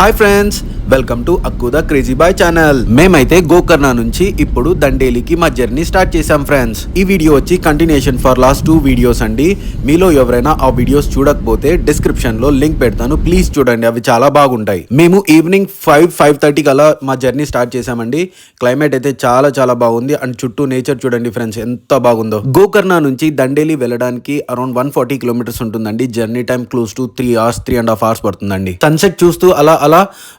Hi friends, welcome to Akku the crazy boy channel. మేమైతే గోకర్ణ నుంచి ఇప్పుడు దండేలికి మా జర్నీ స్టార్ట్ చేసాం ఫ్రెండ్స్. ఈ వీడియో వచ్చి కంటిన్యూషన్ ఫర్ లాస్ట్ 2 వీడియోస్ అండి. మీలో ఎవరైనా ఆ వీడియోస్ చూడకపోతే డిస్క్రిప్షన్ లో లింక్ పెడతాను, ప్లీజ్ చూడండి, అవి చాలా బాగుంటాయి. మేము ఈవినింగ్ 5:30 కల్లా మా జర్నీ స్టార్ట్ చేసామండి. క్లైమేట్ అయితే చాలా చాలా బాగుంది అండ్ చుట్టూ నేచర్ చూడండి ఫ్రెండ్స్ ఎంత బాగుందో. గోకర్ణ నుంచి దండేలి వెళ్ళడానికి అరౌండ్ 140 కిలోమీటర్స్ ఉంటుందండి. Journey time close to 3.5 hours పడుతుందండి. సన్సెట్ చూస్తూ అలా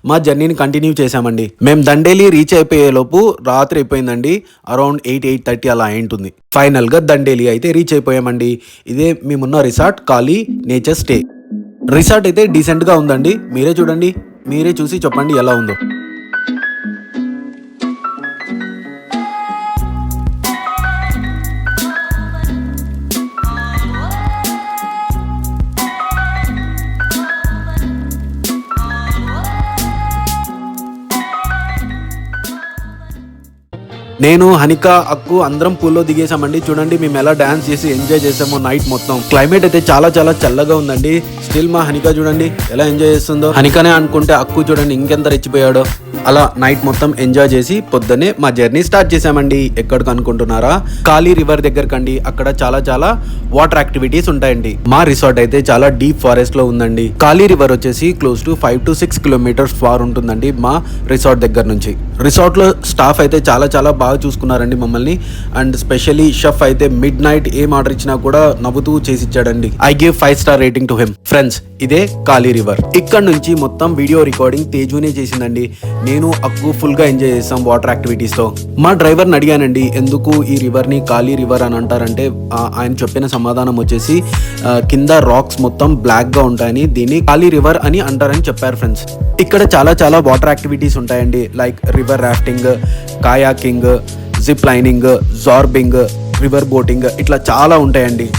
మా జర్నీని కంటిన్యూ చేసామండి. మేము దండేలి రీచ్ అయిపోయే లోపు రాత్రి అయిపోయిందండి. అరౌండ్ 8:30 అలా అయింటుంది. ఫైనల్ గా దండేలి అయితే రీచ్ అయిపోయామండి. ఇదే మేమున్న రిసార్ట్, కాళీ నేచర్ స్టే. రిసార్ట్ అయితే డీసెంట్ గా ఉందండి. మీరే చూడండి, మీరే చూసి చెప్పండి ఎలా ఉందో. నేను, హనిక, అక్కు అందరం పూల్లో దిగేసామండి. చూడండి మేము ఎలా డాన్స్ చేసి ఎంజాయ్ చేసామో నైట్ మొత్తం. క్లైమేట్ అయితే చాలా చాలా చల్లగా ఉందండి. స్టిల్ మా హనిక చూడండి ఎలా ఎంజాయ్ చేస్తుందో. హనికనే అనుకుంటే అక్కు చూడండి ఇంకెంత రెచ్చిపోయాడో. అలా నైట్ మొత్తం ఎంజాయ్ చేసి పొద్దున్నే మా జర్నీ స్టార్ట్ చేసామండి. ఎక్కడికి అనుకుంటున్నారా? కాళీ రివర్ దగ్గరకండి. అక్కడ చాలా చాలా వాటర్ యాక్టివిటీస్ ఉంటాయండి. మా రిసార్ట్ అయితే చాలా డీప్ ఫారెస్ట్ లో ఉందండి. కాళీ రివర్ వచ్చేసి close to 5 to 6 kilometers far ఉంటుందండి మా రిసార్ట్ దగ్గర నుంచి. రిసార్ట్ లో స్టాఫ్ అయితే చాలా చాలా బాగా చూసుకున్నారండి మమ్మల్ని. అండ్ స్పెషల్లీ షెఫ్ అయితే మిడ్ నైట్ ఏం ఆర్డర్ ఇచ్చినా కూడా నవ్వుతూ చేసి ఇచ్చాడండి. I give 5 star rating to him. Friends, ఇదే కాళీ రివర్. ఇక్కడ నుంచి మొత్తం వీడియో రికార్డింగ్ తేజునే చేసిందండి. నేను, అక్కు ఫుల్ గా ఎంజాయ్ చేసాం వాటర్ యాక్టివిటీస్ తో. మా డ్రైవర్ని అడిగానండి ఎందుకు ఈ రివర్ ని కాళీ రివర్ అని అంటారంటే ఆయన చెప్పిన సమాధానం వచ్చేసి కింద రాక్స్ మొత్తం బ్లాక్ గా ఉంటాయని దీన్ని కాళీ రివర్ అని అంటారని చెప్పారు ఫ్రెండ్స్. ఇక్కడ చాలా చాలా వాటర్ యాక్టివిటీస్ ఉంటాయండి. Like river rafting, kayaking, zip lining, zorbing, river boating, ఇట్లా చాలా ఉంటాయండి.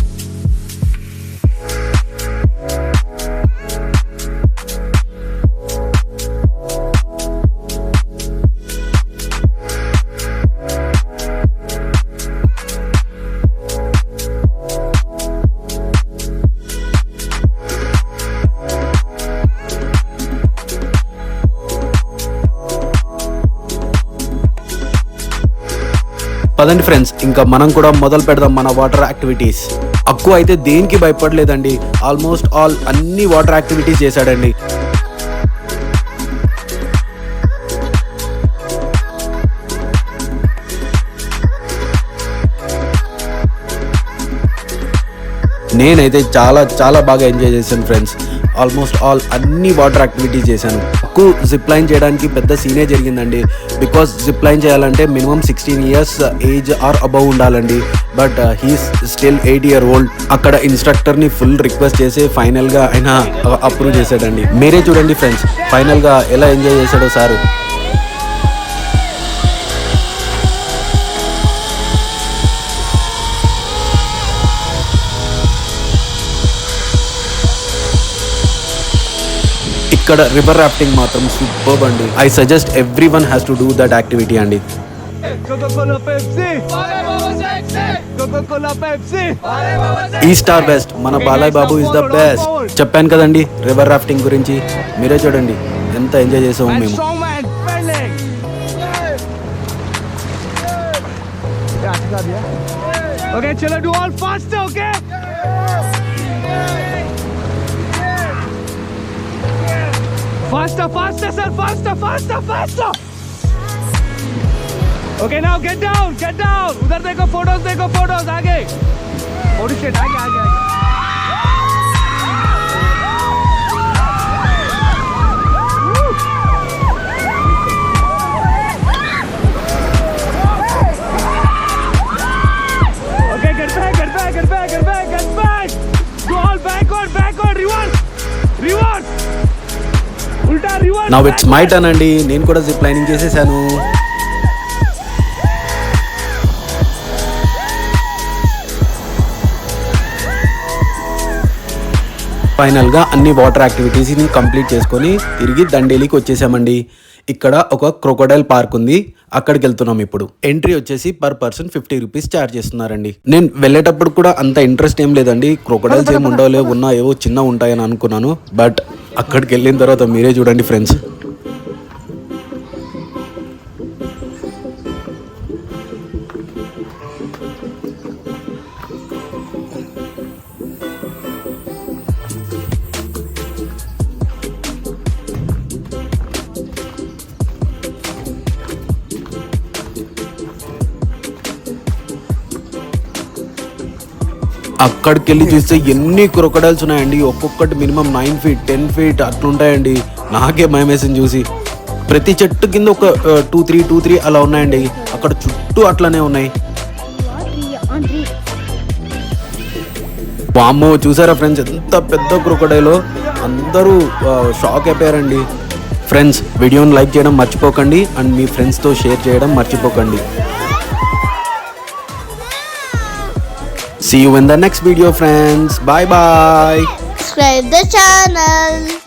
పదండి ఫ్రెండ్స్, ఇంకా మనం కూడా మొదలు పెడదాం మన వాటర్ యాక్టివిటీస్. అక్కు అయితే దేనికి భయపడలేదండి. ఆల్మోస్ట్ ఆల్ అన్ని వాటర్ యాక్టివిటీస్ చేశాడండి. నేనైతే చాలా చాలా బాగా ఎంజాయ్ చేశాను ఫ్రెండ్స్. ఆల్మోస్ట్ ఆల్ అన్ని వాటర్ యాక్టివిటీస్ చేశాను. అక్కు జిప్ లైన్ చేయడానికి పెద్ద సీనే జరిగిందండి. బికాస్ జిప్ లైన్ చేయాలంటే minimum 16 years age or above ఉండాలండి. But he's still 8 year old. అక్కడ ఇన్స్ట్రక్టర్ ని ఫుల్ రిక్వెస్ట్ చేసి ఫైనల్ గా ఆయన అప్రూవ్ చేశాడండి. మీరే చూడండి ఫ్రెండ్స్ ఫైనల్ గా ఎలా ఎంజాయ్ చేశాడో సారు. ఇక్కడ రివర్ రాఫ్టింగ్ మాత్రం సూపర్బ్ అండి. I suggest everyone has to do that activity అండి. ఈస్ట్ ఆర్ వెస్ట్, మన Balayya Babu is the best. చెప్పాను కదండి రివర్ రాఫ్టింగ్ గురించి. మీరే చూడండి ఎంత ఎంజాయ్ చేసాము మేము. Okay, chalo, do all faster, okay? Faster, faster, sir, faster, faster, faster. Okay, now get down, get down. उधर देखो photos, आगे. Photo shit, आगे. Okay, get back. Do all backward, reverse. Now it's my turn అండి. నేను కూడా zip lining చేసేసాను. Final గా అన్ని వాటర్ యాక్టివిటీస్ ని కంప్లీట్ చేసుకొని తిరిగి దండేలికి వచ్చేసామండి. ఇక్కడ ఒక క్రొకోడైల్ పార్క్ ఉంది, అక్కడికి వెళ్తున్నాం ఇప్పుడు. ఎంట్రీ వచ్చేసి పర్ పర్సన్ 50 రూపీస్ ఛార్జ్ చేస్తున్నారండి. నేను వెళ్ళేటప్పుడు కూడా అంత ఇంట్రెస్ట్ ఏం లేదండి, క్రొకోడైల్స్ ఏమి ఉండవులే, ఉన్నా ఏవో చిన్న ఉంటాయని అనుకున్నాను. బట్ అక్కడికి వెళ్ళిన తర్వాత మీరే చూడండి ఫ్రెండ్స్. అక్కడికి వెళ్ళి చూస్తే ఎన్ని క్రొకడైల్స్ ఉన్నాయండి. ఒక్కొక్కటి మినిమం 9 feet 10 feet అట్లుంటాయండి. నాకే భయమేసింది చూసి. ప్రతి చెట్టు కింద ఒక 2-3 అలా ఉన్నాయండి. అక్కడ చుట్టూ అట్లనే ఉన్నాయి. వామ్మో చూసారా ఫ్రెండ్స్ ఎంత పెద్ద క్రొకడైలో. అందరూ షాక్ అయిపోయారండి. ఫ్రెండ్స్ వీడియోని లైక్ చేయడం మర్చిపోకండి అండ్ మీ ఫ్రెండ్స్తో షేర్ చేయడం మర్చిపోకండి. See you in the next video friends. Bye bye. Subscribe the channel.